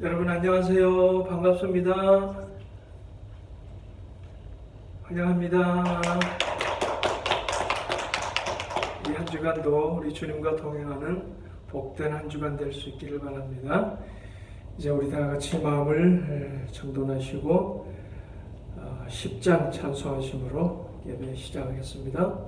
여러분 안녕하세요. 반갑습니다. 환영합니다. 이 한 주간도 우리 주님과 동행하는 복된 한 주간 될 수 있기를 바랍니다. 이제 우리 다 같이 마음을 정돈하시고 10장 찬송하심으로 예배 시작하겠습니다.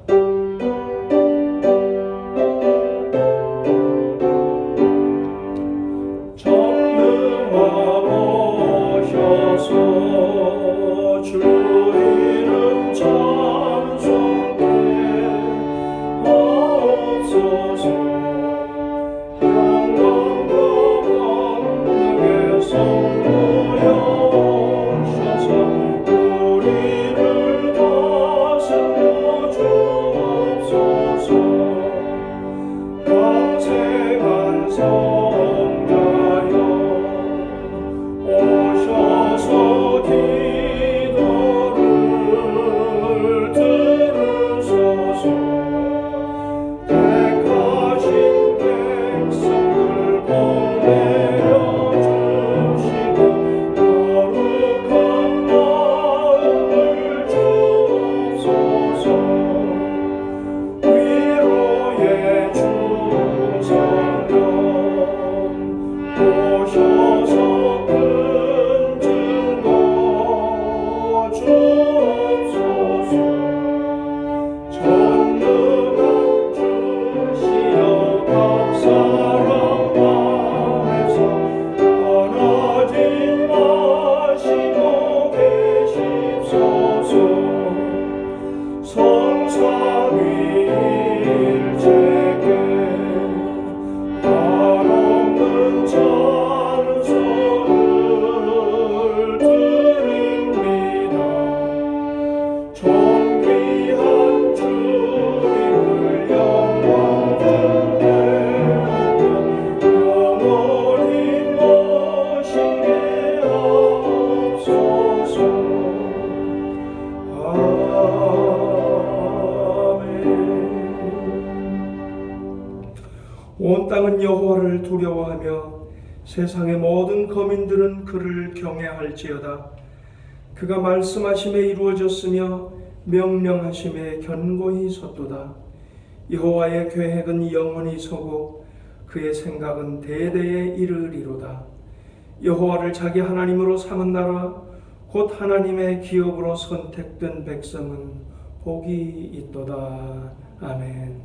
온 땅은 여호와를 두려워하며 세상의 모든 거민들은 그를 경외할지어다. 그가 말씀하심에 이루어졌으며 명령하심에 견고히 섰도다. 여호와의 계획은 영원히 서고 그의 생각은 대대에 이르리로다. 여호와를 자기 하나님으로 삼은 나라 곧 하나님의 기업으로 선택된 백성은 복이 있도다. 아멘.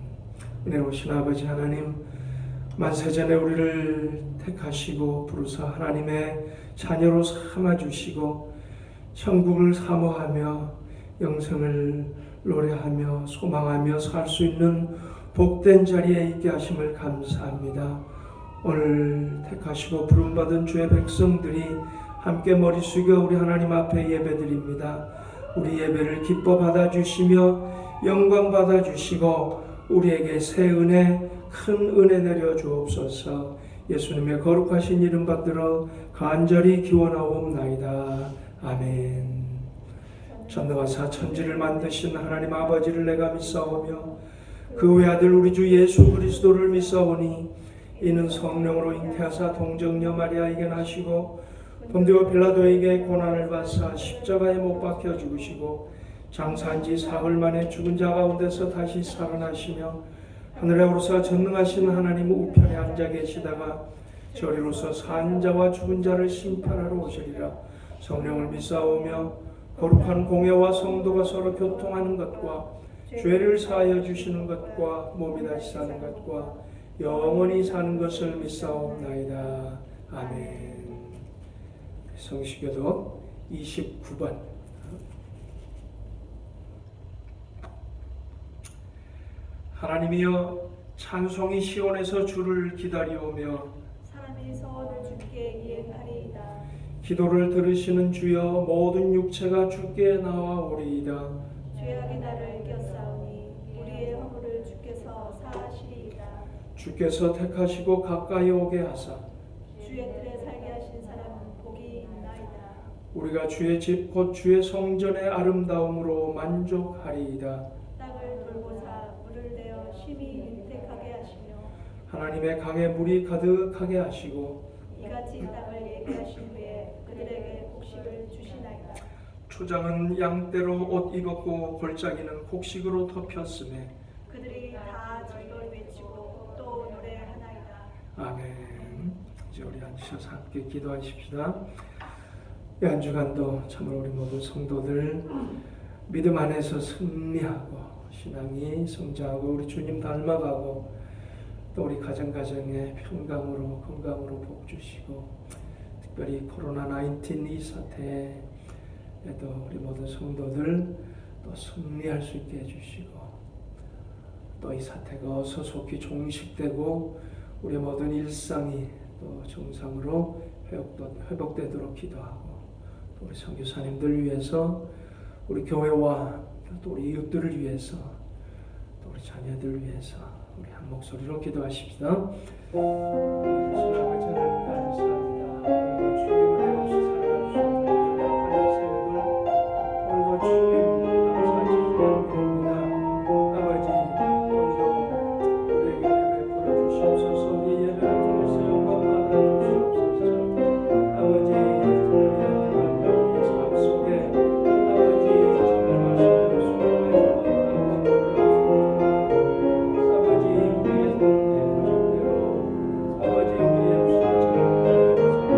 은혜로우신 아버지 하나님, 만세전에 우리를 택하시고 부르사 하나님의 자녀로 삼아주시고 천국을 사모하며 영생을 노래하며 소망하며 살 수 있는 복된 자리에 있게 하심을 감사합니다. 오늘 택하시고 부름받은 주의 백성들이 함께 머리 숙여 우리 하나님 앞에 예배드립니다. 우리 예배를 기뻐 받아주시며 영광 받아주시고 우리에게 새 은혜, 큰 은혜 내려 주옵소서. 예수님의 거룩하신 이름 받들어 간절히 기원하옵나이다. 아멘. 천대와 사천지를 만드신 하나님 아버지를 내가 믿사오며 그 외아들 우리 주 예수 그리스도를 믿사오니 이는 성령으로 잉태하사 동정녀 마리아에게 나시고 본디오 빌라도에게 고난을 받사 십자가에 못 박혀 죽으시고 장사한 지 사흘 만에 죽은 자 가운데서 다시 살아나시며 하늘에 오르사 전능하신 하나님 우편에 앉아 계시다가 저리로서 산 자와 죽은 자를 심판하러 오시리라. 성령을 믿사오며 거룩한 공회와 성도가 서로 교통하는 것과 죄를 사하여 주시는 것과 몸이 다시 사는 것과 영원히 사는 것을 믿사옵나이다. 아멘. 성시교독 29번. 하나님이여, 찬송이 시온에서 주를 기다리오며 사람이 소원을 주께 이행하리이다. 기도를 들으시는 주여, 모든 육체가 주께 나와오리이다. 죄악이 나를 이겼사오니 우리의 허물을 주께서 사하시리이다. 주께서 택하시고 가까이 오게 하사 주의 뜰에 살게 하신 사람은 복이 있나이다. 우리가 주의 집 곧 주의 성전의 아름다움으로 만족하리이다. 땅을 돌보사 물을 내어 심히 윤택하게 하시며 하나님의 강에 물이 가득하게 하시고 이같이 아버지 땅을 예비하신 후에 그들에게 곡식을 주시나이다. 초장은 양떼로 옷 입었고 골짜기는 곡식으로 덮였음에 그들이 다 즐거이 외치고 또 노래하나이다. 아멘. 이제 우리 앉으셔서 함께 기도하십시다. 이 한 주간도 참으로 우리 모든 성도들 믿음 안에서 승리하고 신앙이 성장하고 우리 주님 닮아가고 또 우리 가정가정에 평강으로 건강으로 복 주시고 특별히 코로나19 이 사태에도 우리 모든 성도들 또 승리할 수 있게 해주시고 또 이 사태가 어서 속히 종식되고 우리 모든 일상이 또 정상으로 회복되도록 기도하고 또 우리 선교사님들 위해서 우리 교회와 또 우리 이웃들을 위해서 또 우리 자녀들 위해서 우리 한 목소리로 기도하십시다. 아버지 하나님 감사합니다. 오늘도 주님을 내없이 살아가주셔서 연약한 인생을 오늘도 주님 감사하시기 바랍니다. 아버지 오늘도 우리에게 베풀어 주시옵소서. 이 예배를 통해서 영광 받아 주시옵소서. 아버지 우리의 삶 속에 아버지 정말 말씀대로 순종해서 아버지 우리의 부족대로 아버지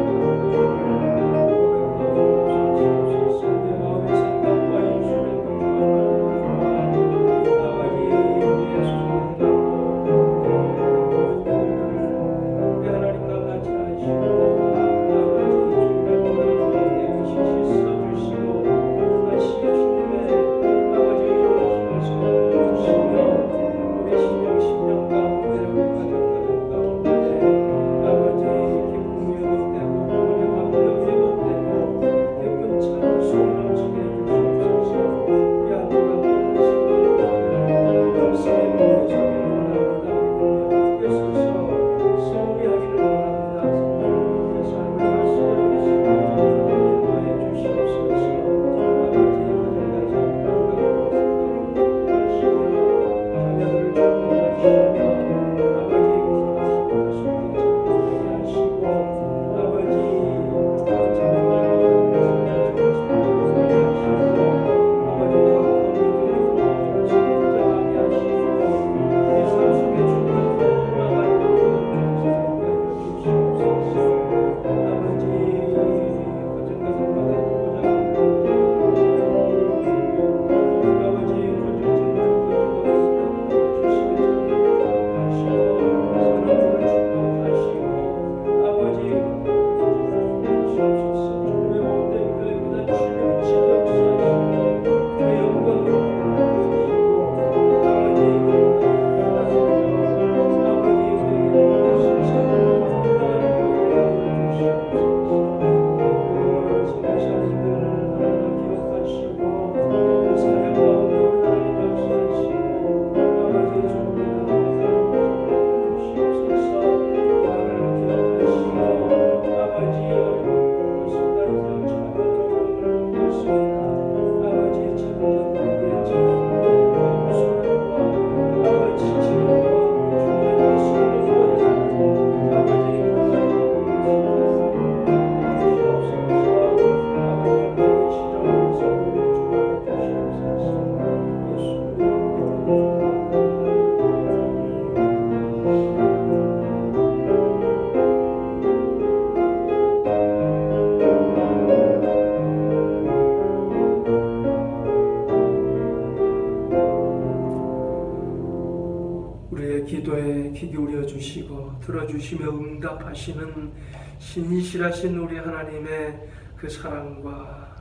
우리의 기도에 귀 기울여 주시고 들어주시며 응답하시는 신실하신 우리 하나님의 그 사랑과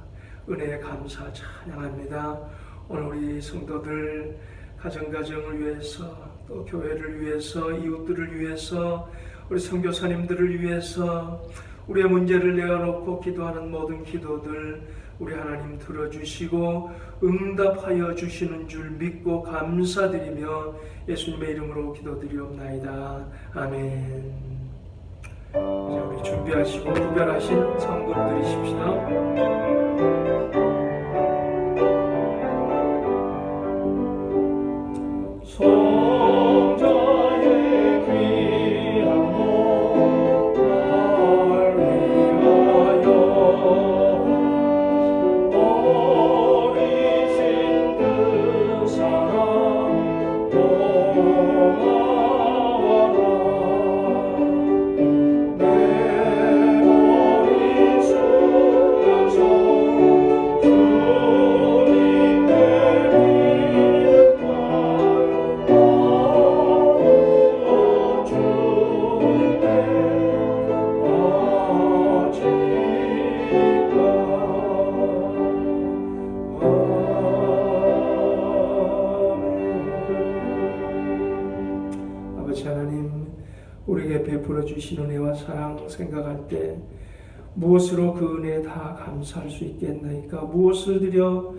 은혜에 감사 찬양합니다. 오늘 우리 성도들 가정을 위해서 또 교회를 위해서 이웃들을 위해서 우리 선교사님들을 위해서 우리의 문제를 내어놓고 기도하는 모든 기도들 우리 하나님 들어주시고 응답하여 주시는 줄 믿고 감사드리며 예수님의 이름으로 기도드리옵나이다. 아멘. 이제 우리 준비하시고 구별하신 성금 드리십시다. 성자의 귀한 몸 날 아버지 하나님, 우리에게 베풀어 주신 은혜와 사랑 생각할 때 무엇으로 그 은혜에 다 감사할 수 있겠나이까? 무엇을 드려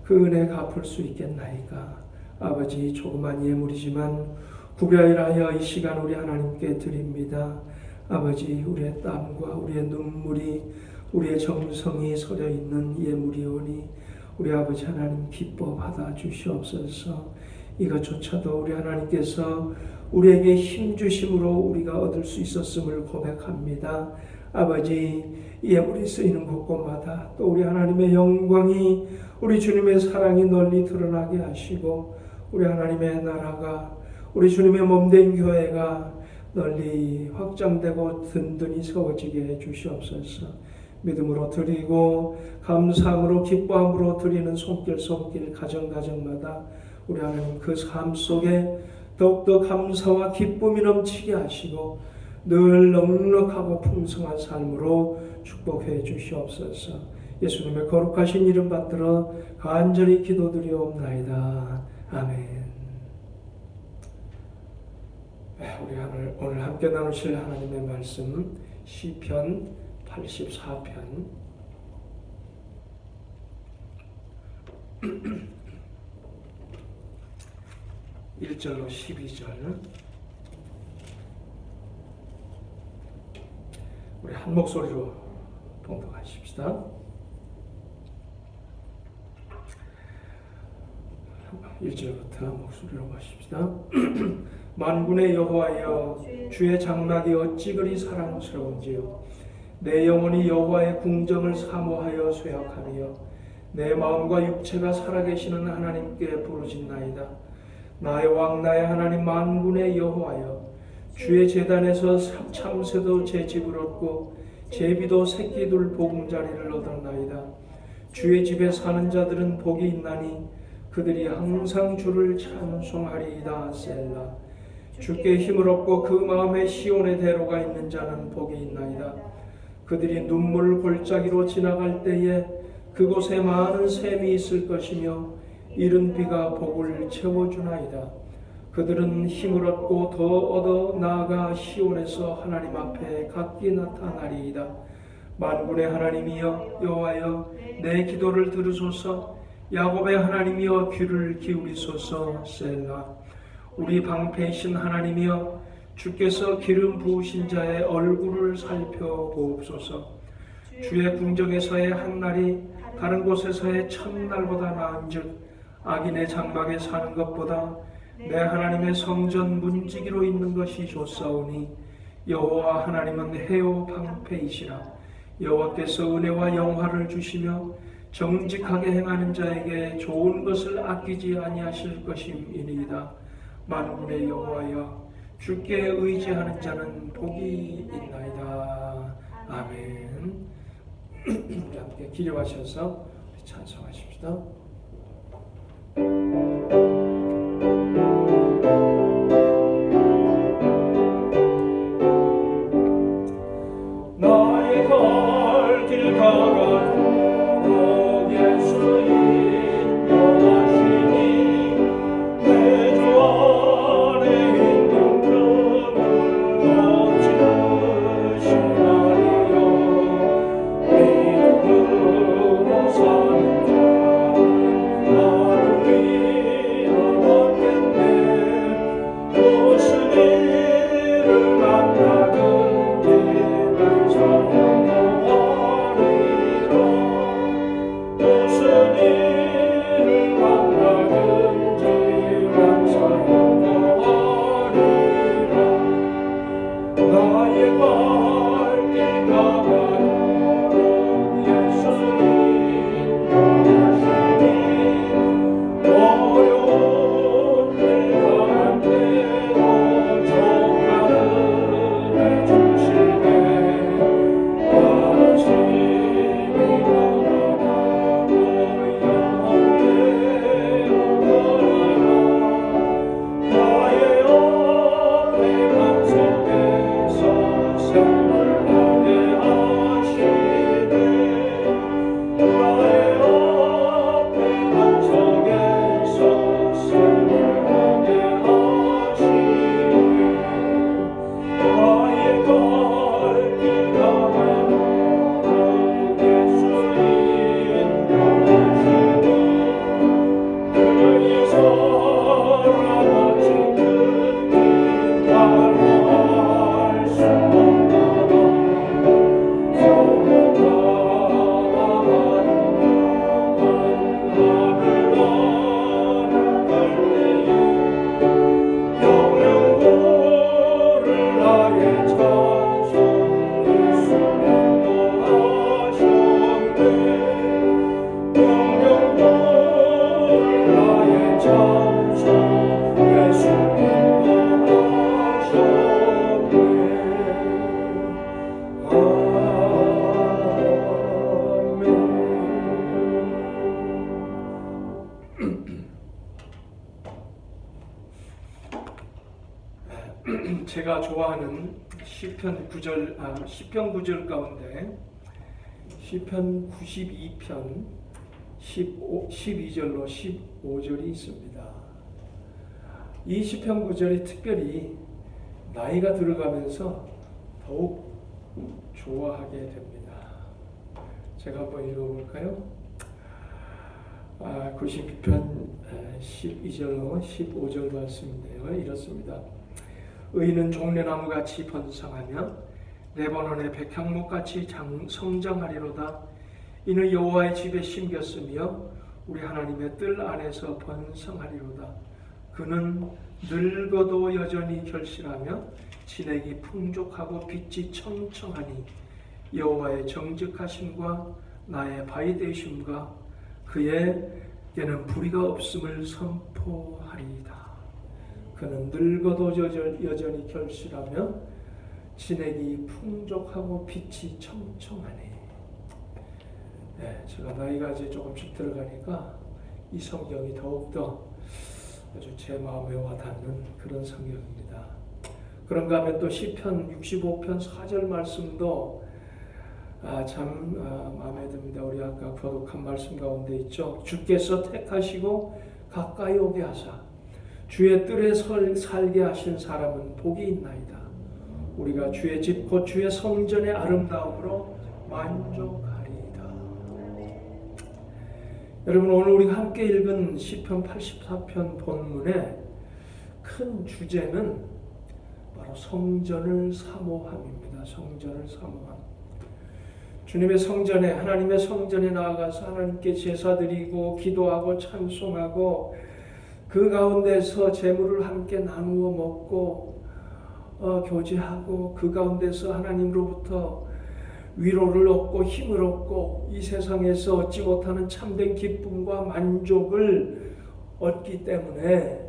그 은혜 갚을 수 있겠나이까? 아버지, 조그만 예물이지만 구별하여 이 시간 우리 하나님께 드립니다. 아버지, 우리의 땀과 우리의 눈물이, 우리의 정성이 서려 있는 예물이오니 우리 아버지 하나님 기뻐 받아 주시옵소서. 이것조차도 우리 하나님께서 우리에게 힘 주심으로 우리가 얻을 수 있었음을 고백합니다. 아버지, 예물이 쓰이는 곳곳마다 또 우리 하나님의 영광이, 우리 주님의 사랑이 널리 드러나게 하시고 우리 하나님의 나라가, 우리 주님의 몸된 교회가 널리 확장되고 든든히 세워지게 해 주시옵소서. 믿음으로 드리고 감사함으로 기뻐함으로 드리는 손길 가정가정마다 우리 하나님 그 삶 속에 더욱더 감사와 기쁨이 넘치게 하시고 늘 넉넉하고 풍성한 삶으로 축복해 주시옵소서. 예수님의 거룩하신 이름 받들어 간절히 기도드리옵나이다. 아멘. 우리 오늘 함께 나누실 하나님의 말씀 시편 84편 1절로 12절 우리 한 목소리로 봉독하십시다. 1절부터 목소리로 마십시다. 만군의 여호와여, 주의 장막이 어찌 그리 사랑스러운지요. 내 영혼이 여호와의 궁정을 사모하여 쇠약하며 내 마음과 육체가 살아계시는 하나님께 부르짖나이다. 나의 왕 나의 하나님 만군의 여호와여, 주의 제단에서 참새도 제 집을 얻고 제비도 새끼들 보금자리를 얻었나이다. 주의 집에 사는 자들은 복이 있나니 그들이 항상 주를 찬송하리이다. 셀라. 주께 힘을 얻고 그 마음에 시온의 대로가 있는 자는 복이 있나이다. 그들이 눈물 골짜기로 지나갈 때에 그곳에 많은 샘이 있을 것이며 이른 비가 복을 채워주나이다. 그들은 힘을 얻고 더 얻어 나아가 시온에서 하나님 앞에 각기 나타나리이다. 만군의 하나님이여 여호와여, 내 기도를 들으소서. 야곱의 하나님이여 귀를 기울이소서. 셀라. 우리 방패이신 하나님이여, 주께서 기름 부으신 자의 얼굴을 살펴보옵소서. 주의 궁정에서의 한 날이 다른 곳에서의 첫날보다 나은즉 악인의 장막에 사는 것보다 내 하나님의 성전 문지기로 있는 것이 좋사오니 여호와 하나님은 해요 방패이시라. 여호와께서 은혜와 영화를 주시며 정직하게 행하는 자에게 좋은 것을 아끼지 아니하실 것임이니이다. 만군의 여호와여, 주께 의지하는 자는 복이 있나이다. 아멘. 우리 함께 기려하셔서 찬송하십시다. 나의 갈 길 가가도 예수님 영하시니 내 주 안에 있는 금을 얻으시나리요. 믿음으로 사는 자 나를 위하겠네. 무슨 일을 만나든지 감사하리라. 무슨 일을 만나든지 감사하리라. 나의 발길 가가도록 예수님 영하시니 어려운 때가 안 되어 족하는 제가 좋아하는 시편 9절 가운데 시편 92편 12절로 15절이 있습니다. 이 시편 9절이 특별히 나이가 들어가면서 더욱 좋아하게 됩니다. 제가 한번 읽어볼까요? 92편 12절로 15절 말씀인데요. 이렇습니다. 의인은 종려나무같이 번성하며 레바논의 백향목같이 성장하리로다. 이는 여호와의 집에 심겼으며 우리 하나님의 뜰 안에서 번성하리로다. 그는 늙어도 여전히 결실하며 진액이 풍족하고 빛이 청청하니 여호와의 정직하심과 나의 바위 되심과 그에게는 불의가 없음을 선포하리이다. 그는 늙어도 여전히 결실하며 진액이 풍족하고 빛이 청청하니. 제가 나이가 이제 조금씩 들어가니까 이 성경이 더욱더 아주 제 마음에 와닿는 그런 성경입니다. 그런가 하면 또 시편 65편 4절 말씀도 참 마음에 듭니다. 우리 아까 거룩한 말씀 가운데 있죠. 주께서 택하시고 가까이 오게 하사 주의 뜰에 살게 하신 사람은 복이 있나이다. 우리가 주의 집 곧 주의 성전의 아름다움으로 만족하리이다. 여러분, 오늘 우리가 함께 읽은 시편 84편 본문의 큰 주제는 바로 성전을 사모함입니다. 성전을 사모함. 주님의 성전에, 하나님의 성전에 나아가서 하나님께 제사드리고 기도하고 찬송하고 그 가운데서 제물을 함께 나누어 먹고 교제하고 그 가운데서 하나님으로부터 위로를 얻고 힘을 얻고 이 세상에서 얻지 못하는 참된 기쁨과 만족을 얻기 때문에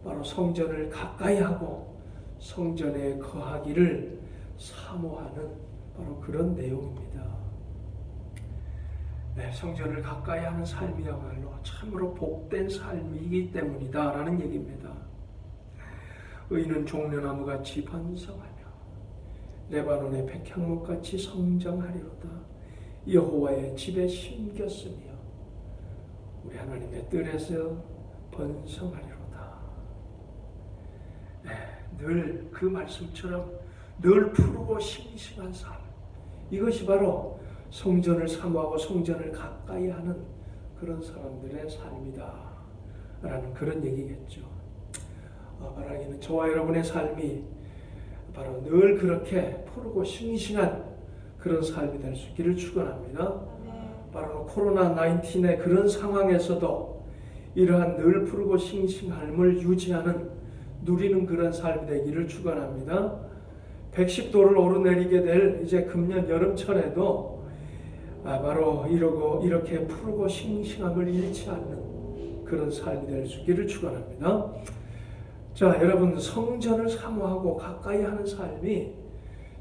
바로 성전을 가까이 하고 성전에 거하기를 사모하는 바로 그런 내용입니다. 성전을 가까이 하는 삶이야말로 참으로 복된 삶이기 때문이다 라는 얘기입니다. 의인은 종려나무같이 번성하며 레바논의 백향목같이 성장하리로다. 여호와의 집에 심겼으며 우리 하나님의 뜰에서 번성하리로다. 늘 그 말씀처럼 늘 푸르고 싱싱한 삶, 이것이 바로 성전을 사모하고 성전을 가까이 하는 그런 사람들의 삶이다 라는 그런 얘기겠죠. 바라기는 저와 여러분의 삶이 바로 늘 그렇게 푸르고 싱싱한 그런 삶이 될 수 있기를 축원합니다. 바로 코로나19의 그런 상황에서도 이러한 늘 푸르고 싱싱함을 유지하는 누리는 그런 삶이 되기를 축원합니다. 110도를 오르내리게 될 이제 금년 여름철에도 바로 이렇게 푸르고 싱싱함을 잃지 않는 그런 삶이 될 수 있기를 축원합니다. 자, 여러분, 성전을 사모하고 가까이 하는 삶이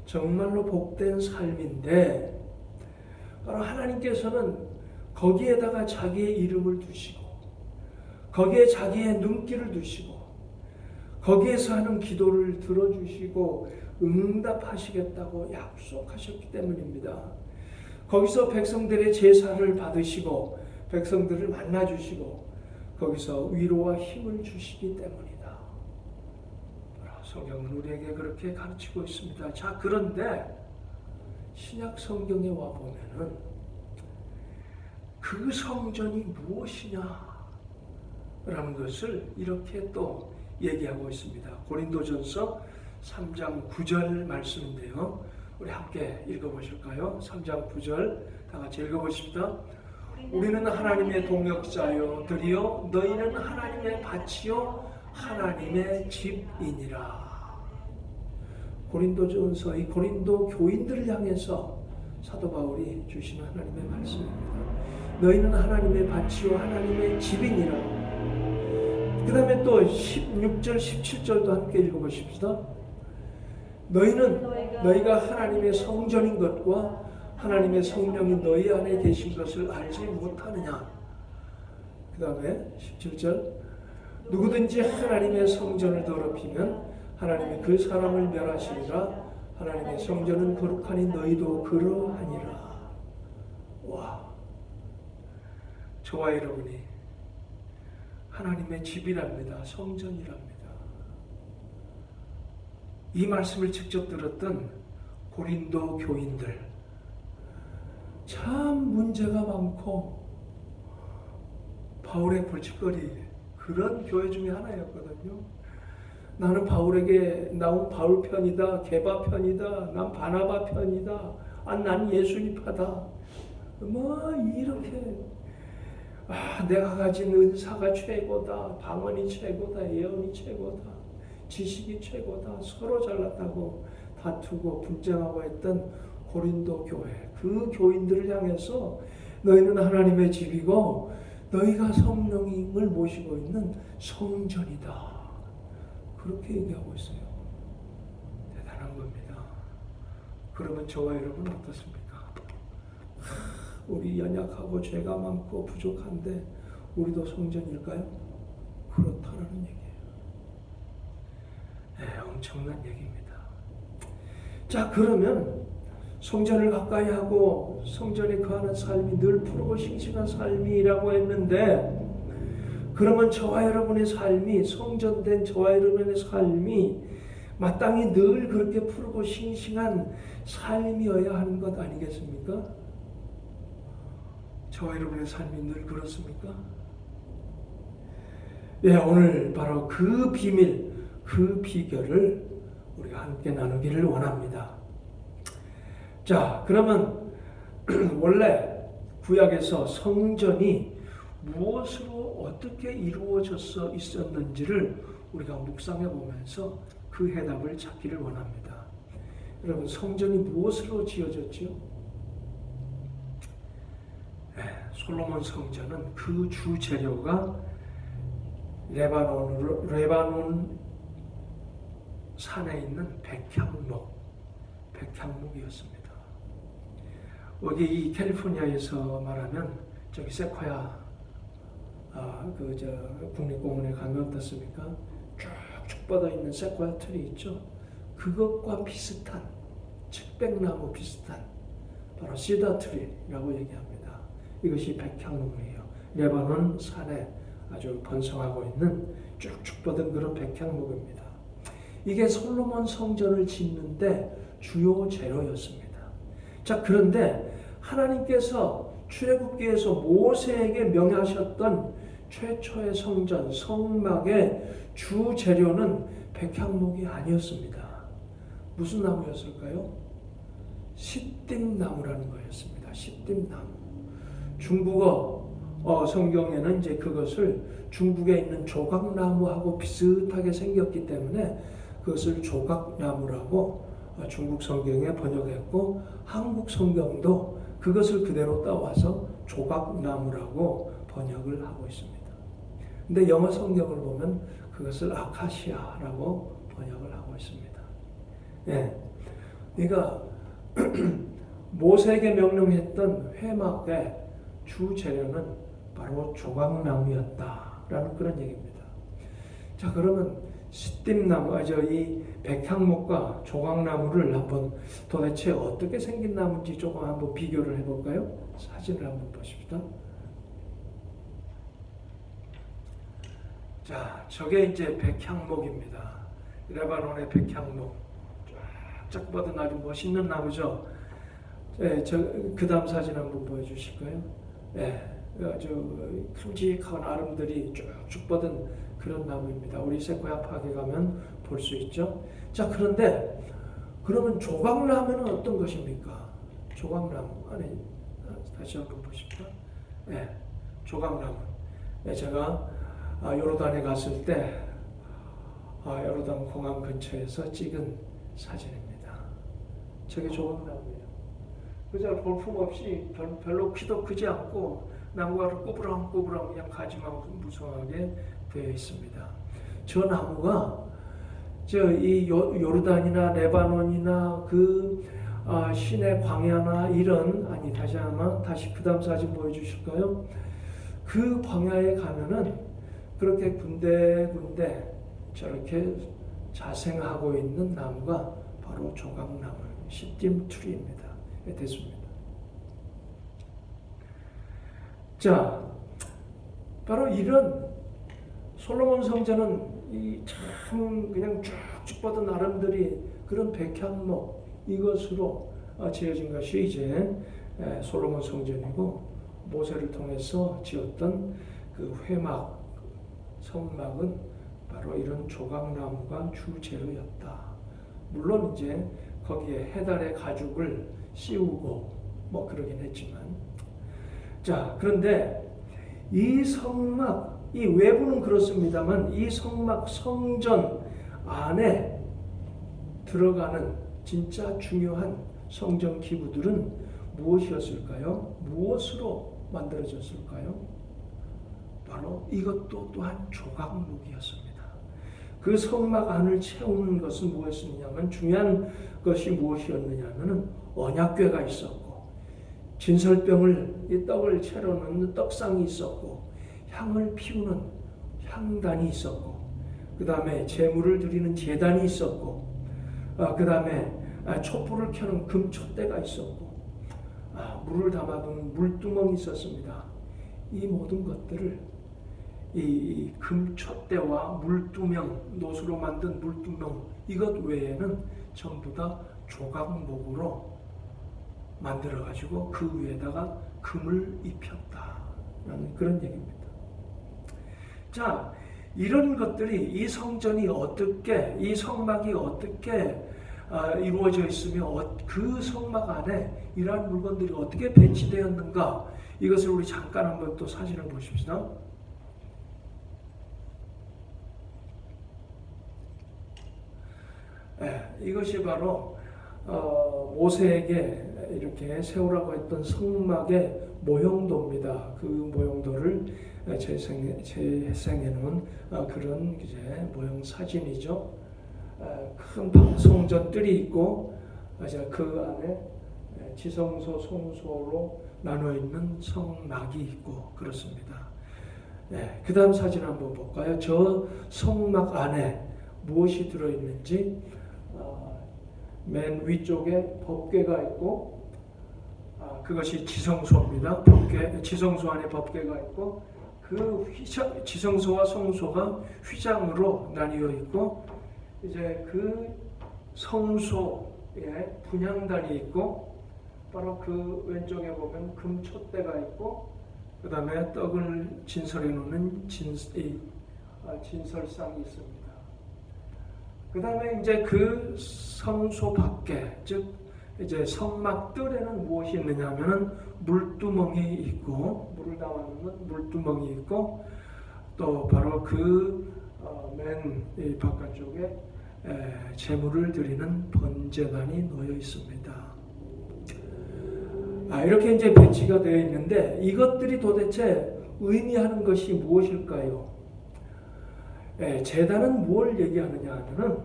정말로 복된 삶인데 바로 하나님께서는 거기에다가 자기의 이름을 두시고 거기에 자기의 눈길을 두시고 거기에서 하는 기도를 들어주시고 응답하시겠다고 약속하셨기 때문입니다. 거기서 백성들의 제사를 받으시고 백성들을 만나주시고 거기서 위로와 힘을 주시기 때문이다. 성경은 우리에게 그렇게 가르치고 있습니다. 자, 그런데 신약 성경에 와 보면은 그 성전이 무엇이냐 라는 것을 이렇게 또 얘기하고 있습니다. 고린도전서 3장 9절 말씀인데요. 우리 함께 읽어보실까요? 3장 9절 다 같이 읽어보십시다. 우리는 하나님의 동역자요 드리어 너희는 하나님의 밭이요 하나님의 집이니라. 고린도전서 이 고린도 교인들을 향해서 사도 바울이 주시는 하나님의 말씀입니다. 너희는 하나님의 밭이요 하나님의 집이니라. 그 다음에 또 16절 17절도 함께 읽어보십시다. 너희가 하나님의 성전인 것과 하나님의 성령이 너희 안에 계신 것을 알지 못하느냐. 그 다음에 17절 누구든지 하나님의 성전을 더럽히면 하나님이 그 사람을 멸하시리라. 하나님의 성전은 거룩하니 너희도 그러하니라. 와, 저와 여러분이 하나님의 집이랍니다. 성전이랍니다. 이 말씀을 직접 들었던 고린도 교인들, 참 문제가 많고 바울의 골칫거리, 그런 교회 중에 하나였거든요. 나는 바울에게 나온 바울 편이다, 게바 편이다, 난 바나바 편이다, 난 예수님파다. 뭐 이렇게 내가 가진 은사가 최고다, 방언이 최고다, 예언이 최고다, 지식이 최고다, 서로 잘났다고 다투고 분쟁하고 했던 고린도 교회, 그 교인들을 향해서 너희는 하나님의 집이고 너희가 성령을 모시고 있는 성전이다, 그렇게 얘기하고 있어요. 대단한 겁니다. 그러면 저와 여러분 어떻습니까? 우리 연약하고 죄가 많고 부족한데 우리도 성전일까요? 그렇다라는 얘기예요. 네, 엄청난 얘기입니다. 자, 그러면 성전을 가까이 하고 성전에 거하는 삶이 늘 푸르고 싱싱한 삶이라고 했는데, 그러면 저와 여러분의 삶이, 성전된 저와 여러분의 삶이 마땅히 늘 그렇게 푸르고 싱싱한 삶이어야 하는 것 아니겠습니까? 저와 여러분의 삶이 늘 그렇습니까? 네, 오늘 바로 그 비밀, 그 비결을 우리가 함께 나누기를 원합니다. 자, 그러면 원래 구약에서 성전이 무엇으로 어떻게 이루어져서 있었는지를 우리가 묵상해 보면서 그 해답을 찾기를 원합니다. 여러분, 성전이 무엇으로 지어졌지요? 네, 솔로몬 성전은 그 주 재료가 레바논 산에 있는 백향목이었습니다. 여기 이 캘리포니아에서 말하면 저기 세콰야 국립공원에 가면 어떻습니까? 쭉쭉 뻗어 있는 세콰야 틀이 있죠. 그것과 비슷한 측백나무 비슷한 바로 시다 트리라고 얘기합니다. 이것이 백향목이에요. 레바논 산에 아주 번성하고 있는 쭉쭉 뻗은 그런 백향목입니다. 이게 솔로몬 성전을 짓는데 주요 재료였습니다. 자, 그런데 하나님께서 출애굽기에서 모세에게 명하셨던 최초의 성전, 성막의 주 재료는 백향목이 아니었습니다. 무슨 나무였을까요? 시띠나무라는 거였습니다. 시띠나무. 중국어 성경에는 이제 그것을 중국에 있는 조각나무하고 비슷하게 생겼기 때문에 그것을 조각나무라고 중국 성경에 번역했고, 한국 성경도 그것을 그대로 따와서 조각나무라고 번역을 하고 있습니다. 근데 영어 성경을 보면 그것을 아카시아라고 번역을 하고 있습니다. 예. 그러니까 모세에게 명령했던 회막의 주 재료는 바로 조각나무였다라는 그런 얘기입니다. 자, 그러면 시띠나무, 이 백향목과 조각나무를 한번 도대체 어떻게 생긴 나무인지 조금 한번 비교를 해볼까요? 사진을 한번 보십시다. 자, 저게 이제 백향목입니다. 레바논의 백향목. 쫙쫙 뻗은 아주 멋있는 나무죠. 네, 그 다음 사진 한번 보여주실까요? 네, 아주 큼직한 아름들이 쭉쭉 뻗은 그런 나무입니다. 우리 세코야 파크에 가면 볼 수 있죠. 자, 그런데 그러면 조각나무는 어떤 것입니까? 조각나무. 아니, 다시 한번 보십시오. 네, 조각나무. 네, 제가 요르단에 갔을 때 요르단 공항 근처에서 찍은 사진입니다. 저게 조각나무예요. 그저 볼품없이 별로 키도 크지 않고 나무가 꾸부랑꾸부랑 그냥 가지만 무성하게 되어 있습니다. 저 나무가 이 요르단이나 레바논이나 그 시내 광야나 이런, 아니 다시 그 다음 사진 보여주실까요? 그 광야에 가면은 그렇게 군데군데 저렇게 자생하고 있는 나무가 바로 조각나무, 시딤 트리입니다. 됐습니다. 자, 바로 이런 솔로몬 성전은 참 그냥 쭉쭉 뻗은 나름들이 그런 백향목 이것으로 지어진 것이 이제 솔로몬 성전이고, 모세를 통해서 지었던 그 회막, 성막은 바로 이런 조각나무가 주재료였다. 물론 이제 거기에 해달의 가죽을 씌우고 뭐 그러긴 했지만, 자, 그런데 이 성막, 이 외부는 그렇습니다만 이 성막, 성전 안에 들어가는 진짜 중요한 성전 기구들은 무엇이었을까요? 무엇으로 만들어졌을까요? 바로 이것도 또한 조각목이었습니다. 그 성막 안을 채우는 것은 무엇이었냐면, 중요한 것이 무엇이었느냐면 언약궤가 있었고, 진설병을, 이 떡을 채로 넣는 떡상이 있었고, 향을 피우는 향단이 있었고, 그 다음에 제물을 드리는 제단이 있었고, 그 다음에 촛불을 켜는 금촛대가 있었고, 물을 담아두는 물두멍이 있었습니다. 이 모든 것들을 이 금촛대와 물두멍, 노수로 만든 물두멍, 이것 외에는 전부 다 조각목으로 만들어가지고 그 위에다가 금을 입혔다라는 그런 얘기입니다. 자, 이런 것들이, 이 성전이 어떻게, 이 성막이 어떻게 이루어져 있으며 그 성막 안에 이러한 물건들이 어떻게 배치되었는가, 이것을 우리 잠깐 한번 또 사진을 보십시다. 이것이 바로 모세에게 이렇게 세우라고 했던 성막의 모형도입니다. 그 모형도를 재생해 놓은 그런 이제 모형 사진이죠. 큰 성전들이 있고, 그 안에 지성소, 성소로 나눠 있는 성막이 있고 그렇습니다. 그 다음 사진 한번 볼까요? 저 성막 안에 무엇이 들어있는지, 맨 위쪽에 법궤가 있고, 그것이 지성소입니다. 지성소 안에 법궤가 있고, 그 지성소와 성소가 휘장으로 나뉘어 있고, 이제 그 성소에 분향단이 있고, 바로 그 왼쪽에 보면 금촛대가 있고, 그 다음에 떡을 진설해 놓는 진설상이 있습니다. 그 다음에 이제 그 성소 밖에, 즉 이제 성막들에는 무엇이 있느냐 하면은 물두멍이 있고, 물을 담아놓는 물두멍이 있고, 또 바로 그 맨 바깥쪽에 제물을 드리는 번제단이 놓여 있습니다. 이렇게 이제 배치가 되어 있는데, 이것들이 도대체 의미하는 것이 무엇일까요? 제단은 뭘 얘기하느냐 하면은,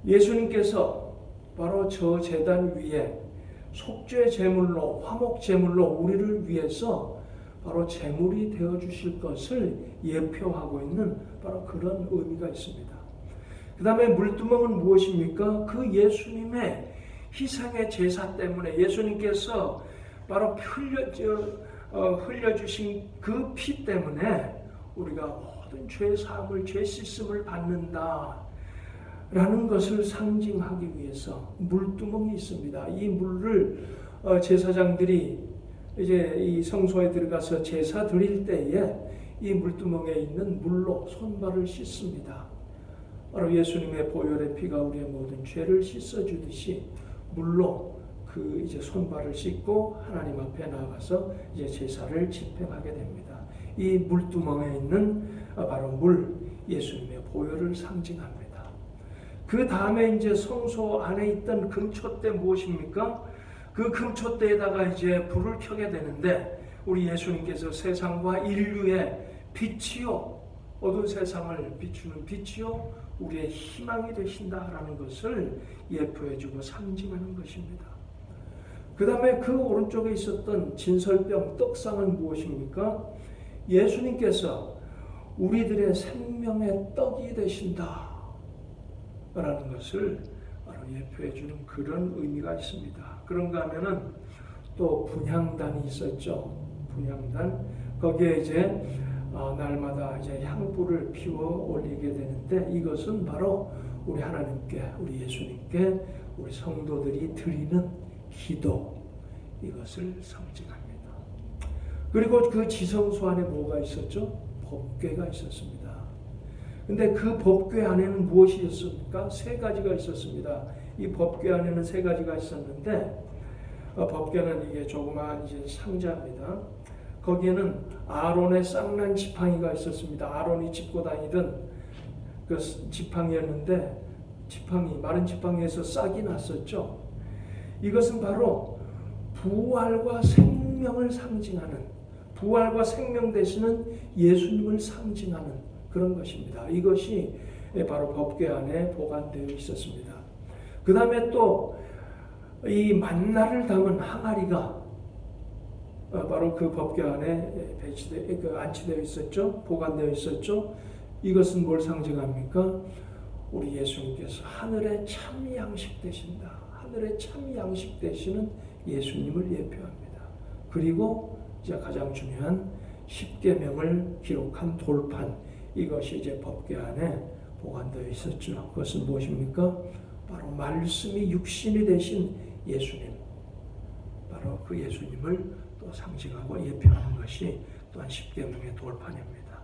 예수님께서 바로 저 제단 위에 속죄 제물로, 화목 제물로 우리를 위해서 바로 제물이 되어 주실 것을 예표하고 있는 바로 그런 의미가 있습니다. 그 다음에 물두멍은 무엇입니까? 그 예수님의 희생의 제사 때문에, 예수님께서 바로 흘려주신 그 피 때문에 우리가 모든 죄 사함을, 죄 씻음을 받는다 라는 것을 상징하기 위해서 물두멍이 있습니다. 이 물을 제사장들이 이제 이 성소에 들어가서 제사 드릴 때에 이 물두멍에 있는 물로 손발을 씻습니다. 바로 예수님의 보혈의 피가 우리의 모든 죄를 씻어주듯이 물로 그 이제 손발을 씻고 하나님 앞에 나가서 이제 제사를 집행하게 됩니다. 이 물두멍에 있는 바로 물, 예수님의 보혈을 상징합니다. 그 다음에 이제 성소 안에 있던 금촛대 무엇입니까? 그 금촛대에다가 이제 불을 켜게 되는데, 우리 예수님께서 세상과 인류의 빛이요, 어두운 세상을 비추는 빛이요, 우리의 희망이 되신다라는 것을 예표해주고 상징하는 것입니다. 그 다음에 그 오른쪽에 있었던 진설병 떡상은 무엇입니까? 예수님께서 우리들의 생명의 떡이 되신다 라는 것을 바로 예표해 주는 그런 의미가 있습니다. 그런가 하면은 또 분향단이 있었죠. 분향단. 거기에 이제 날마다 이제 향불을 피워 올리게 되는데, 이것은 바로 우리 하나님께, 우리 예수님께 우리 성도들이 드리는 기도, 이것을 상징합니다. 그리고 그 지성소 안에 뭐가 있었죠? 법궤가 있었습니다. 근데 그 법궤 안에는 무엇이 있었습니까? 세 가지가 있었습니다. 이 법궤 안에는 세 가지가 있었는데, 법궤는 이게 조그마한 이제 상자입니다. 거기에는 아론의 쌍난 지팡이가 있었습니다. 아론이 짚고 다니던 그 지팡이였는데, 마른 지팡이에서 싹이 났었죠. 이것은 바로 부활과 생명을 상징하는, 부활과 생명 되시는 예수님을 상징하는 그런 것입니다. 이것이 바로 법궤 안에 보관되어 있었습니다. 그 다음에 또 이 만나를 담은 항아리가 바로 그 법궤 안에 안치되어 있었죠. 보관되어 있었죠. 이것은 뭘 상징합니까? 우리 예수님께서 하늘의 참 양식 되신다. 하늘의 참 양식 되시는 예수님을 예표합니다. 그리고 이제 가장 중요한 십계명을 기록한 돌판, 이것이 이제 법궤 안에 보관되어 있었죠. 그것은 무엇입니까? 바로 말씀이 육신이 되신 예수님, 바로 그 예수님을 또 상징하고 예표하는 것이 또한 십계명의 돌판입니다.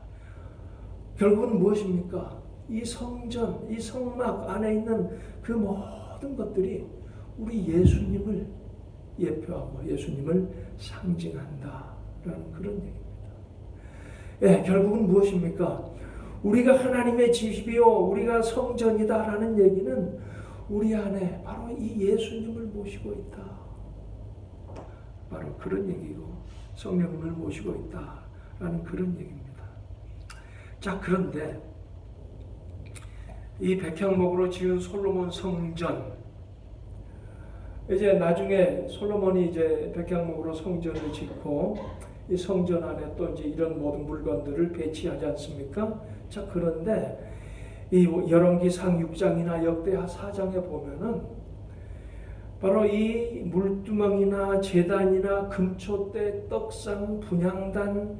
결국은 무엇입니까? 이 성전, 이 성막 안에 있는 그 모든 것들이 우리 예수님을 예표하고 예수님을 상징한다라는 그런 얘기입니다. 예, 결국은 무엇입니까? 우리가 하나님의 집이요, 우리가 성전이다라는 얘기는 우리 안에 바로 이 예수님을 모시고 있다. 바로 그런 얘기고, 성령님을 모시고 있다라는 그런 얘기입니다. 자, 그런데 이 백향목으로 지은 솔로몬 성전, 이제 나중에 솔로몬이 이제 백향목으로 성전을 짓고 이 성전 안에 또 이제 이런 모든 물건들을 배치하지 않습니까? 자, 그런데 이 열왕기상 6장이나 역대하 4장에 보면은 바로 이 물두멍이나 제단이나 금초대, 떡상, 분향단,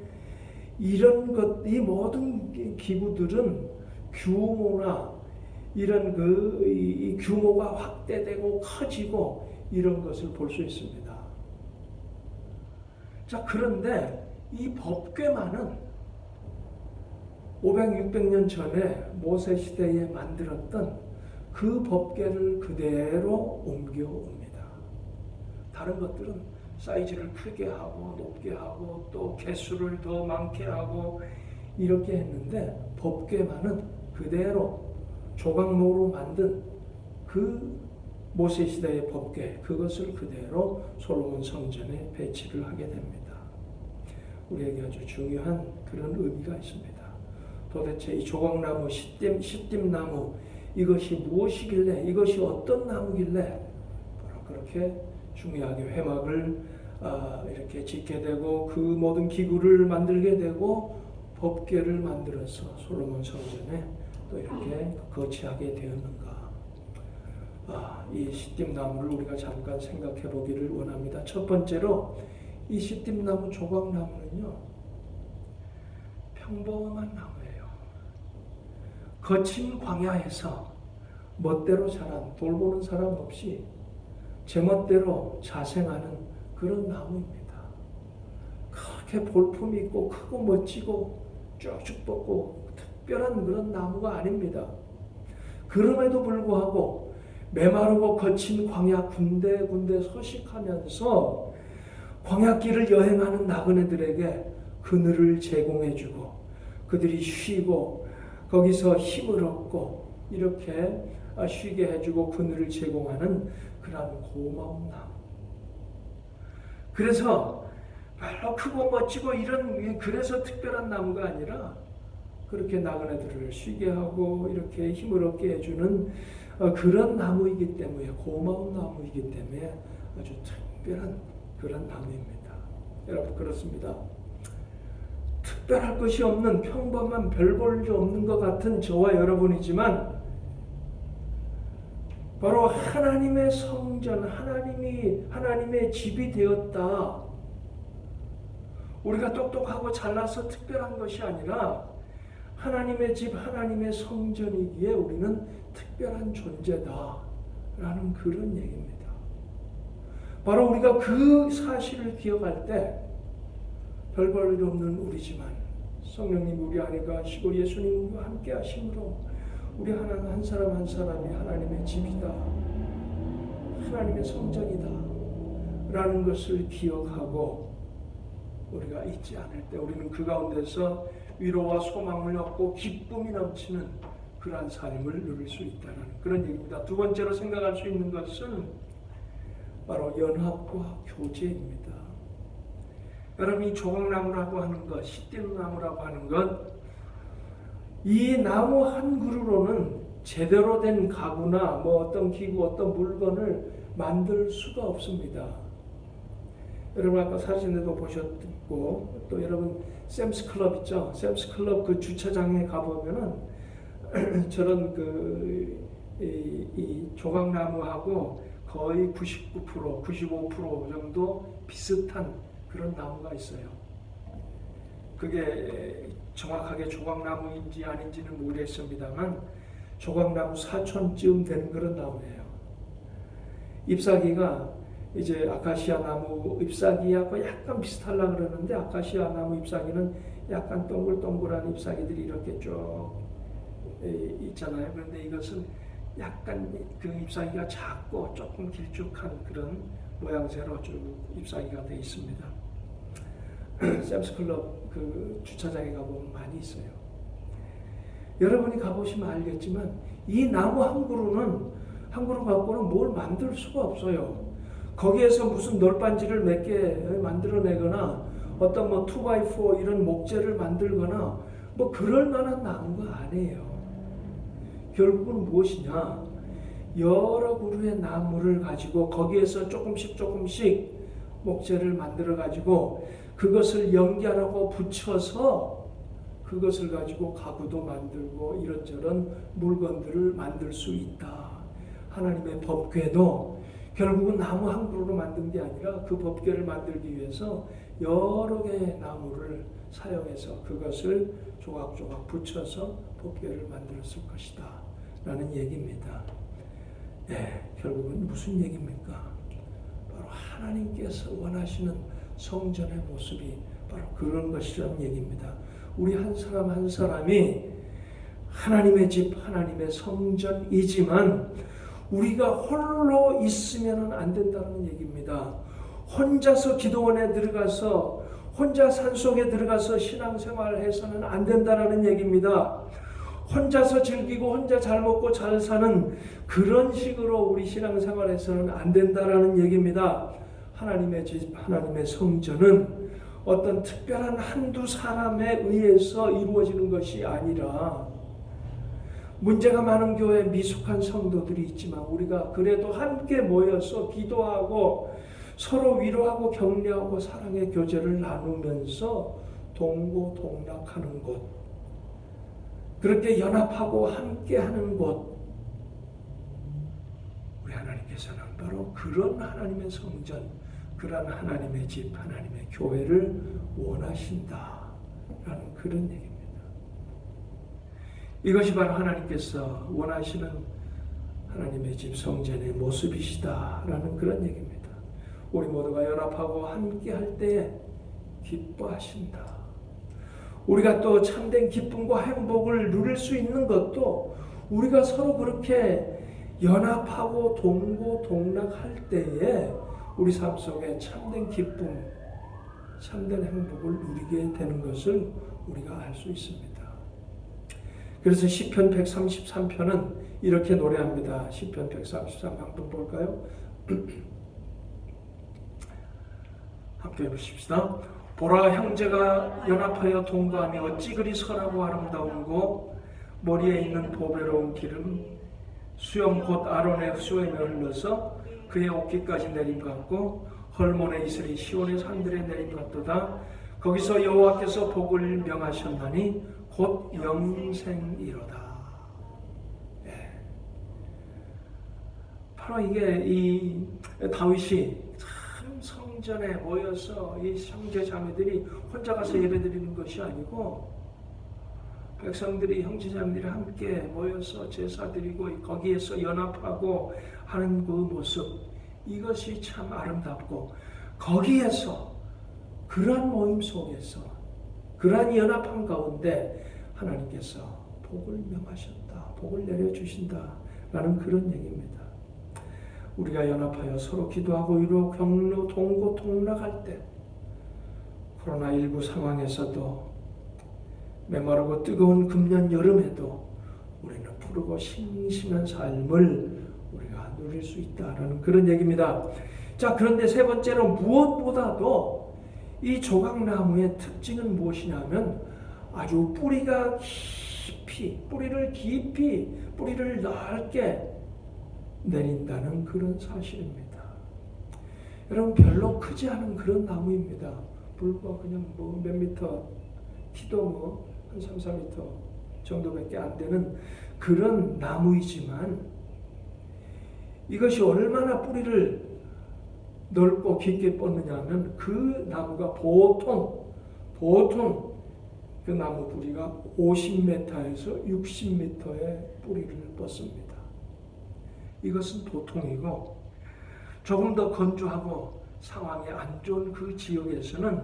이런 것, 이 모든 기구들은 규모나 이런 이 규모가 확대되고 커지고 이런 것을 볼 수 있습니다. 자, 그런데 이 법궤만은 500, 600년 전에 모세 시대에 만들었던 그 법궤를 그대로 옮겨옵니다. 다른 것들은 사이즈를 크게 하고 높게 하고 또 개수를 더 많게 하고 이렇게 했는데, 법궤만은 그대로 조각목으로 만든 그 모세 시대의 법궤, 그것을 그대로 솔로몬 성전에 배치를 하게 됩니다. 우리에게 아주 중요한 그런 의미가 있습니다. 도대체 이 조각나무, 시띠나무, 이것이 무엇이길래, 이것이 어떤 나무길래 바로 그렇게 중요하게 회막을 이렇게 짓게 되고 그 모든 기구를 만들게 되고 법궤를 만들어서 솔로몬 성전에 또 이렇게 거치하게 되었는가? 이 시띠나무를 우리가 잠깐 생각해 보기를 원합니다. 첫 번째로 이 시띠나무, 조각나무는요, 평범한 나무예요. 거친 광야에서 멋대로 자란, 돌보는 사람 없이 제멋대로 자생하는 그런 나무입니다. 그렇게 볼품이 있고 크고 멋지고 쭉쭉 뻗고 특별한 그런 나무가 아닙니다. 그럼에도 불구하고 메마르고 거친 광야 군데군데 서식하면서 광야길을 여행하는 나그네들에게 그늘을 제공해주고 그들이 쉬고 거기서 힘을 얻고 이렇게 쉬게 해주고 그늘을 제공하는 그런 고마운 나무. 그래서 별로 크고 멋지고 이런 그래서 특별한 나무가 아니라 그렇게 나그네들을 쉬게 하고 이렇게 힘을 얻게 해주는 그런 나무이기 때문에, 고마운 나무이기 때문에 아주 특별한 그런 나무입니다. 여러분, 그렇습니다. 특별할 것이 없는 평범한 별 볼 일 없는 것 같은 저와 여러분이지만 바로 하나님의 성전, 하나님의 집이 되었다. 우리가 똑똑하고 잘나서 특별한 것이 아니라 하나님의 집, 하나님의 성전이기에 우리는 특별한 존재다 라는 그런 얘기입니다. 바로 우리가 그 사실을 기억할 때 별 볼 일 없는 우리지만 성령님 우리 안에 가시고 예수님 우리와 함께 하심으로 우리 한 사람 한 사람이 하나님의 집이다, 하나님의 성전이다 라는 것을 기억하고 우리가 잊지 않을 때 우리는 그 가운데서 위로와 소망을 얻고 기쁨이 넘치는 그러한 삶을 누릴 수 있다는 그런 얘기입니다. 두 번째로 생각할 수 있는 것은 바로 연합과 교제입니다. 여러분, 이 조각나무라고 하는 것, 시띠루나무라고 하는 것, 이 나무 한 그루로는 제대로 된 가구나 어떤 기구, 어떤 물건을 만들 수가 없습니다. 여러분 아까 사진에도 보셨고 또 여러분 샘스 클럽 있죠? 샘스 클럽 그 주차장에 가보면은 저런 이 조각나무하고 거의 99%, 95% 정도 비슷한 그런 나무가 있어요. 그게 정확하게 조각나무인지 아닌지는 모르겠습니다만 조각나무 4촌쯤 되는 그런 나무예요. 잎사귀가 이제 아카시아 나무 잎사귀하고 약간 비슷하려고 그러는데 아카시아 나무 잎사귀는 약간 동글동글한 잎사귀들이 이렇게 쭉 있잖아요. 그런데 이것은 약간 그 잎사귀가 작고 조금 길쭉한 그런 모양새로 쭉 잎사귀가 되어 있습니다. 샘스클럽 그 주차장에 가보면 많이 있어요. 여러분이 가보시면 알겠지만 이 나무 한 그루 갖고는 뭘 만들 수가 없어요. 거기에서 무슨 널빤지를 몇 개 만들어내거나 어떤 2x4 이런 목재를 만들거나 그럴 만한 나무가 아니에요. 결국은 무엇이냐? 여러 그루의 나무를 가지고 거기에서 조금씩 목재를 만들어 가지고 그것을 연결하고 붙여서 그것을 가지고 가구도 만들고 이런저런 물건들을 만들 수 있다. 하나님의 법궤도 결국은 나무 한 그루로 만든 게 아니라 그 법궤를 만들기 위해서 여러 개의 나무를 사용해서 그것을 조각조각 붙여서 법궤를 만들었을 것이다 라는 얘기입니다. 네, 결국은 무슨 얘기입니까? 바로 하나님께서 원하시는 성전의 모습이 바로 그런 것이라는 얘기입니다. 우리 한 사람 한 사람이 하나님의 집, 하나님의 성전이지만 우리가 홀로 있으면 안 된다는 얘기입니다. 혼자서 기도원에 들어가서 혼자 산속에 들어가서 신앙생활을 해서는 안 된다는 얘기입니다. 혼자서 즐기고 혼자 잘 먹고 잘 사는 그런 식으로 우리 신앙생활에서는 안 된다는 얘기입니다. 하나님의 집, 하나님의 성전은 어떤 특별한 한두 사람에 의해서 이루어지는 것이 아니라 문제가 많은 교회 미숙한 성도들이 있지만 우리가 그래도 함께 모여서 기도하고 서로 위로하고 격려하고 사랑의 교제를 나누면서 동고동락하는 곳, 그렇게 연합하고 함께하는 곳, 우리 하나님께서는 바로 그런 하나님의 성전, 그런 하나님의 집, 하나님의 교회를 원하신다라는 그런 얘기입니다. 이것이 바로 하나님께서 원하시는 하나님의 집 성전의 모습이시다라는 그런 얘기입니다. 우리 모두가 연합하고 함께할 때에 기뻐하신다. 우리가 또 참된 기쁨과 행복을 누릴 수 있는 것도 우리가 서로 그렇게 연합하고 동고동락할 때에 우리 삶 속에 참된 기쁨, 참된 행복을 누리게 되는 것을 우리가 알 수 있습니다. 그래서 시편 133편은 이렇게 노래합니다. 시편 133편 한번 볼까요? 함께 해보십시다. 보라, 형제가 연합하여 동거하며 찌그리 설하고 아름다운 곳, 머리에 있는 보배로운 기름, 수염 곧 아론의 수염에 흘러서 그의 어깨까지 내림 같고 헐몬의 이슬이 시온의 산들에 내림 같도다. 거기서 여호와께서 복을 명하셨나니 곧 영생이로다. 예. 바로 이게 이 다윗이 참 성전에 모여서 이 형제 자매들이 혼자 가서 예배드리는 것이 아니고 백성들이 형제자매들이 함께 모여서 제사드리고 거기에서 연합하고 하는 그 모습, 이것이 참 아름답고, 거기에서 그러한 모임 속에서 그러한 연합한 가운데 하나님께서 복을 명하셨다, 복을 내려주신다 라는 그런 얘기입니다. 우리가 연합하여 서로 기도하고 위로 격려 동고 동락할 때, 코로나19 상황에서도 메마르고 뜨거운 금년 여름에도 우리는 푸르고 싱싱한 삶을 우리가 누릴 수 있다라는 그런 얘기입니다. 자, 그런데 세 번째로 무엇보다도 이 조각나무의 특징은 무엇이냐면 아주 뿌리가 깊이, 뿌리를 넓게 내린다는 그런 사실입니다. 여러분, 별로 크지 않은 그런 나무입니다. 불과 그냥 몇 미터, 키도 한 3, 4미터 정도밖에 안 되는 그런 나무이지만, 이것이 얼마나 뿌리를 넓고 깊게 뻗느냐 하면 그 나무가 보통 그 나무 뿌리가 50m에서 60m의 뿌리를 뻗습니다. 이것은 보통이고, 조금 더 건조하고 상황이 안 좋은 그 지역에서는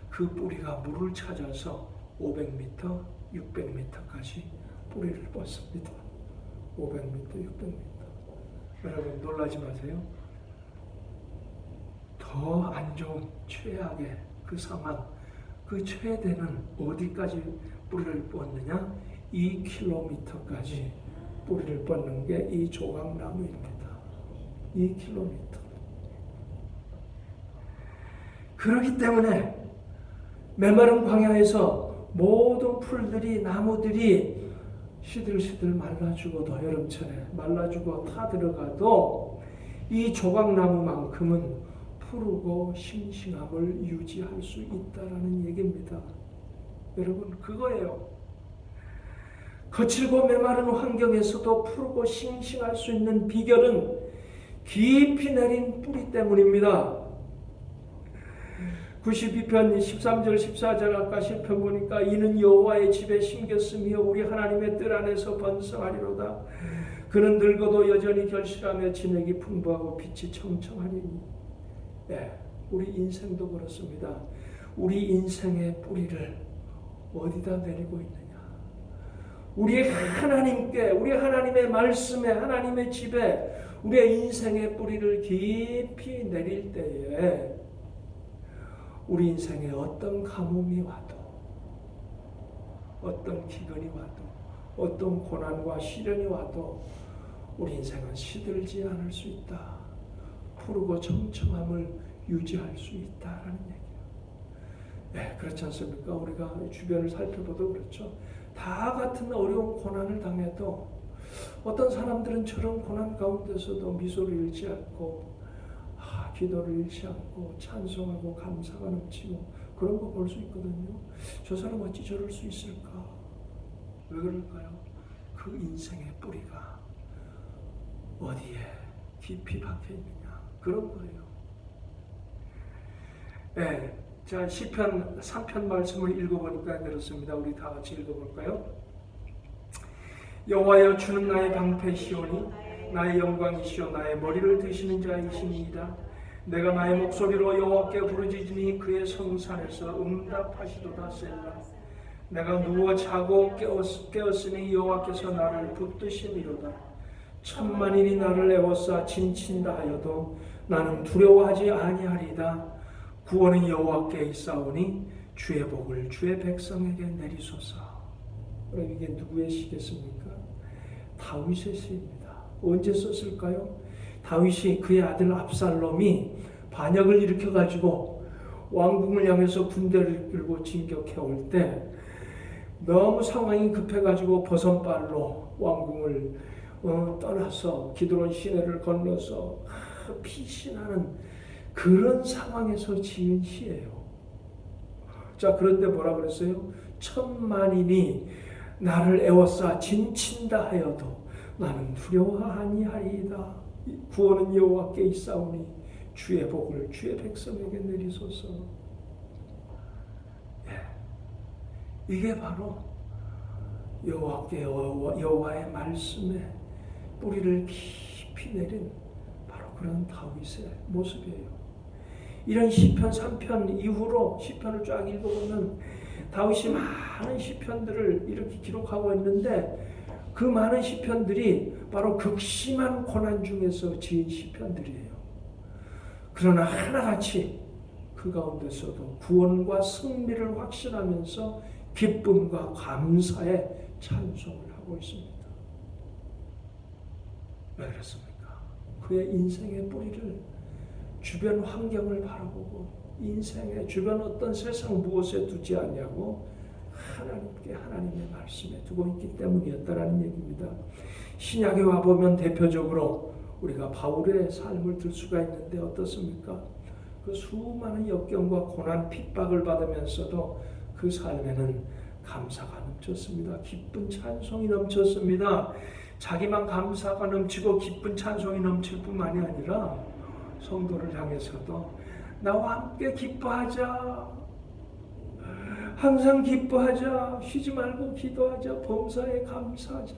그 뿌리가 물을 찾아서 500m, 600m까지 뿌리를 뻗습니다. 500m, 600m. 여러분 놀라지 마세요. 더 안 좋은 최악의 그 상황, 그 최대는 어디까지 뿌리를 뻗느냐? 2km까지 뿌리를 뻗는 게 이 조각나무입니다. 2km. 그렇기 때문에 메마른 광야에서 모든 풀들이, 나무들이 시들시들 말라주고도, 여름철에 말라주고 타들어가도 이 조각나무만큼은 푸르고 싱싱함을 유지할 수 있다라는 얘기입니다. 여러분, 그거예요. 거칠고 메마른 환경에서도 푸르고 싱싱할 수 있는 비결은 깊이 내린 뿌리 때문입니다. 92편 13절 14절 아까 시편 보니까 이는 여호와의 집에 심겼으며 우리 하나님의 뜰 안에서 번성하리로다. 그는 늙어도 여전히 결실하며 진액이 풍부하고 빛이 청청하리니. 네, 우리 인생도 그렇습니다. 우리 인생의 뿌리를 어디다 내리고 있느냐? 우리 하나님께, 우리 하나님의 말씀에, 하나님의 집에 우리의 인생의 뿌리를 깊이 내릴 때에 우리 인생에 어떤 가뭄이 와도, 어떤 기근이 와도, 어떤 고난과 시련이 와도 우리 인생은 시들지 않을 수 있다. 푸르고 청청함을 유지할 수 있다라는 얘기예요. 네, 그렇지 않습니까? 우리가 주변을 살펴봐도 그렇죠. 다 같은 어려운 고난을 당해도 어떤 사람들은 저런 고난 가운데서도 미소를 잃지 않고 기도를 잃지 않고 찬송하고 감사가 넘치고 그런 거 볼 수 있거든요. 저 사람 어찌 저럴 수 있을까? 왜 그럴까요? 그 인생의 뿌리가 어디에 깊이 박혀 있느냐, 그런 거예요. 네, 자, 시편 3편 말씀을 읽어보니까 그렇습니다. 우리 다 같이 읽어볼까요? 여호와여, 주는 나의 방패시오니 나의 영광이시오 나의 머리를 드시는 자이시니이다. 내가 나의 목소리로 여호와께 부르짖으니 그의 성산에서 응답하시도다. 셀라. 내가 누워 자고 깨었으니 여호와께서 나를 붙드시미로다. 천만인이 나를 애워싸 진친다 하여도 나는 두려워하지 아니하리이다. 구원은 여호와께 있사오니 주의 복을 주의 백성에게 내리소서. 그럼 이게 누구의 시겠습니까? 다윗의 시입니다. 언제 썼을까요? 다윗이 그의 아들 압살롬이 반역을 일으켜가지고 왕궁을 향해서 군대를 끌고 진격해 올 때 너무 상황이 급해가지고 버선발로 왕궁을 떠나서 기드론 시내를 건너서 피신하는 그런 상황에서 지은 시예요. 자, 그런데 뭐라 그랬어요? 천만인이 나를 애워싸 진친다 하여도 나는 두려워하니 하리이다. 구원은 여호와께 있사오니 주의 복을 주의 백성에게 내리소서. 예, 이게 바로 여호와께 여호와의 말씀에 뿌리를 깊이 내린 바로 그런 다윗의 모습이에요. 이런 시편 3편 이후로 시편을 쫙 읽어보면 다윗이 많은 시편들을 이렇게 기록하고 있는데 그 많은 시편들이 바로 극심한 고난 중에서 지은 시편들이에요. 그러나 하나같이 그 가운데서도 구원과 승리를 확신하면서 기쁨과 감사의 찬송을 하고 있습니다. 왜 그렇습니까? 그의 인생의 뿌리를 주변 환경을 바라보고 인생의 주변 어떤 세상 무엇에 두지 않냐고 하나님께 하나님의 말씀에 두고 있기 때문이었다라는 얘기입니다. 신약에 와보면 대표적으로 우리가 바울의 삶을 들 수가 있는데 어떻습니까? 그 수많은 역경과 고난 핍박을 받으면서도 그 삶에는 감사가 넘쳤습니다. 기쁜 찬송이 넘쳤습니다. 자기만 감사가 넘치고 기쁜 찬송이 넘칠 뿐만이 아니라 성도를 향해서도 나와 함께 기뻐하자. 항상 기뻐하자. 쉬지 말고 기도하자. 범사에 감사하자.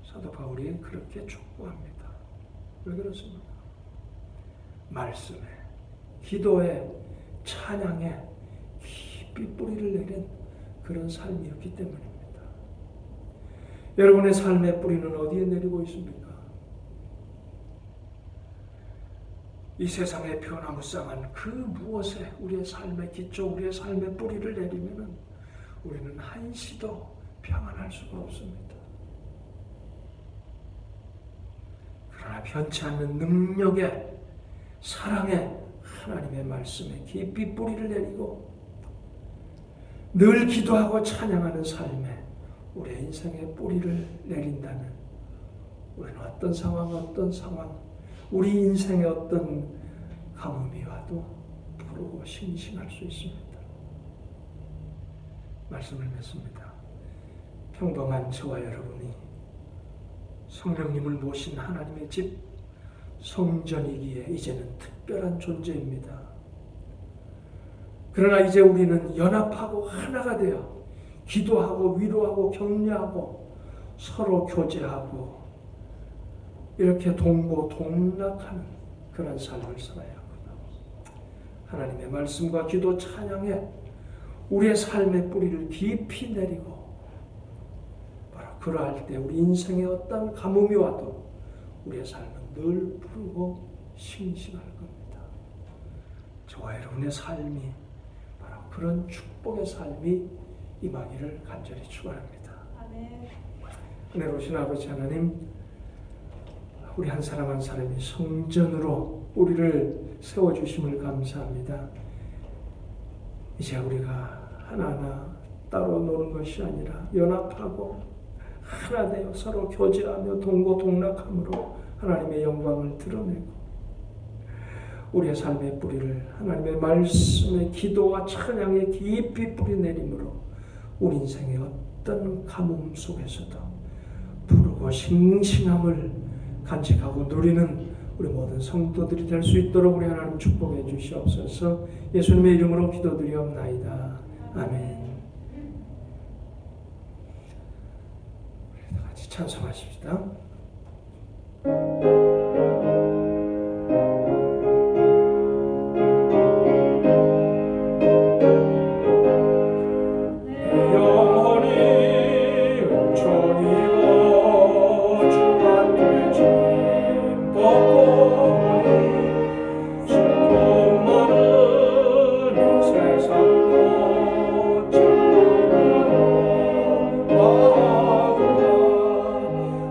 사도 바울이 그렇게 촉구합니다. 왜 그렇습니까? 말씀에, 기도에, 찬양에 깊이 뿌리를 내린 그런 삶이었기 때문입니다. 여러분의 삶의 뿌리는 어디에 내리고 있습니까? 이 세상에 변화무쌍한 그 무엇에 우리의 삶의 기초, 우리의 삶의 뿌리를 내리면 우리는 한시도 평안할 수가 없습니다. 그러나 변치 않는 능력의 사랑의 하나님의 말씀에 깊이 뿌리를 내리고 늘 기도하고 찬양하는 삶에 우리의 인생의 뿌리를 내린다면 우리는 어떤 상황 우리 인생의 어떤 가뭄이 와도 푸르고 싱싱할 수 있습니다. 말씀을 맺습니다. 평범한 저와 여러분이 성령님을 모신 하나님의 집 성전이기에 이제는 특별한 존재입니다. 그러나 이제 우리는 연합하고 하나가 되어 기도하고 위로하고 격려하고 서로 교제하고 이렇게 동고동락하는 그런 삶을 살아야 합니다. 하나님의 말씀과 기도 찬양에 우리의 삶의 뿌리를 깊이 내리고 바로 그러할 때 우리 인생에 어떤 가뭄이 와도 우리의 삶은 늘 푸르고 싱싱할 겁니다. 저와 여러분의 삶이 바로 그런 축복의 삶이 임하기를 간절히 축원합니다. 아멘. 은혜로우신 아버지 하나님, 우리 한 사람 한 사람이 성전으로 우리를 세워주심을 감사합니다. 이제 우리가 하나하나 따로 노는 것이 아니라 연합하고 하나 되어 서로 교제하며 동고동락함으로 하나님의 영광을 드러내고 우리의 삶의 뿌리를 하나님의 말씀의 기도와 찬양에 깊이 뿌리내림으로 우리 인생의 어떤 가뭄 속에서도 푸르고 싱싱함을 간직하고 누리는 우리 모든 성도들이 될 수 있도록 우리 하나님 축복해 주시옵소서. 예수님의 이름으로 기도드리옵나이다. 아멘. 우리 다 같이 찬송하십시다.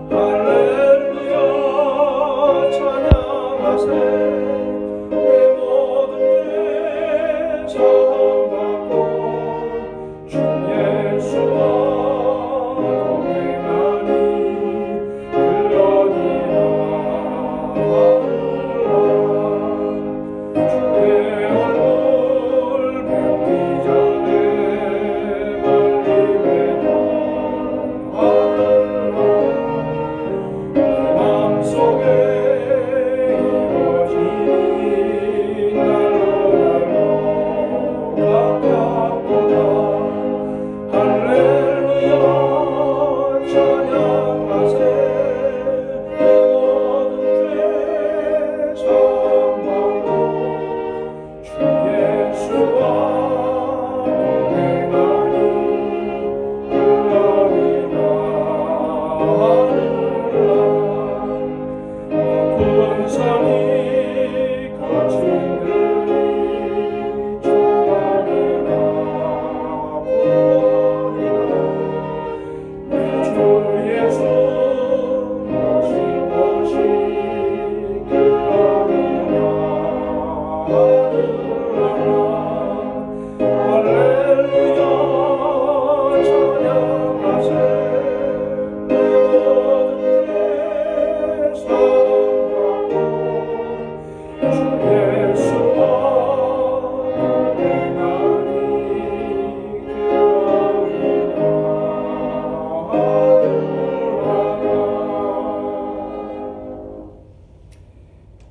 할렐루야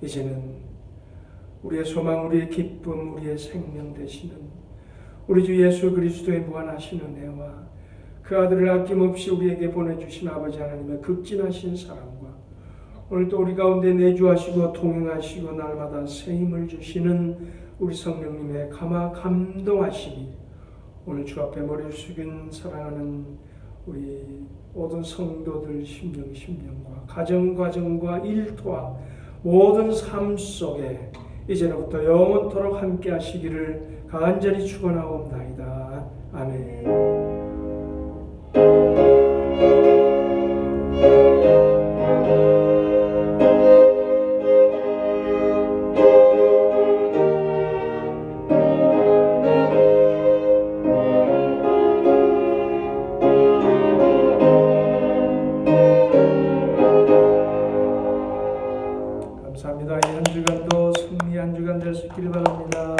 이제는 우리의 소망, 우리의 기쁨, 우리의 생명 되시는 우리 주 예수 그리스도의 무한하신 은혜와 그 아들을 아낌없이 우리에게 보내주신 아버지 하나님의 극진하신 사랑과 오늘도 우리 가운데 내주하시고 동행하시고 날마다 새 힘을 주시는 우리 성령님의 감동하심이 오늘 주 앞에 머리를 숙인 사랑하는 우리 모든 성도들 심령과 가정과 일터와 모든 삶 속에 이제부터 영원토록 함께 하시기를 간절히 축원하옵나이다. 아멘. 감사합니다. 이 한 주간도 승리 한 주간 될 수 있기를 바랍니다.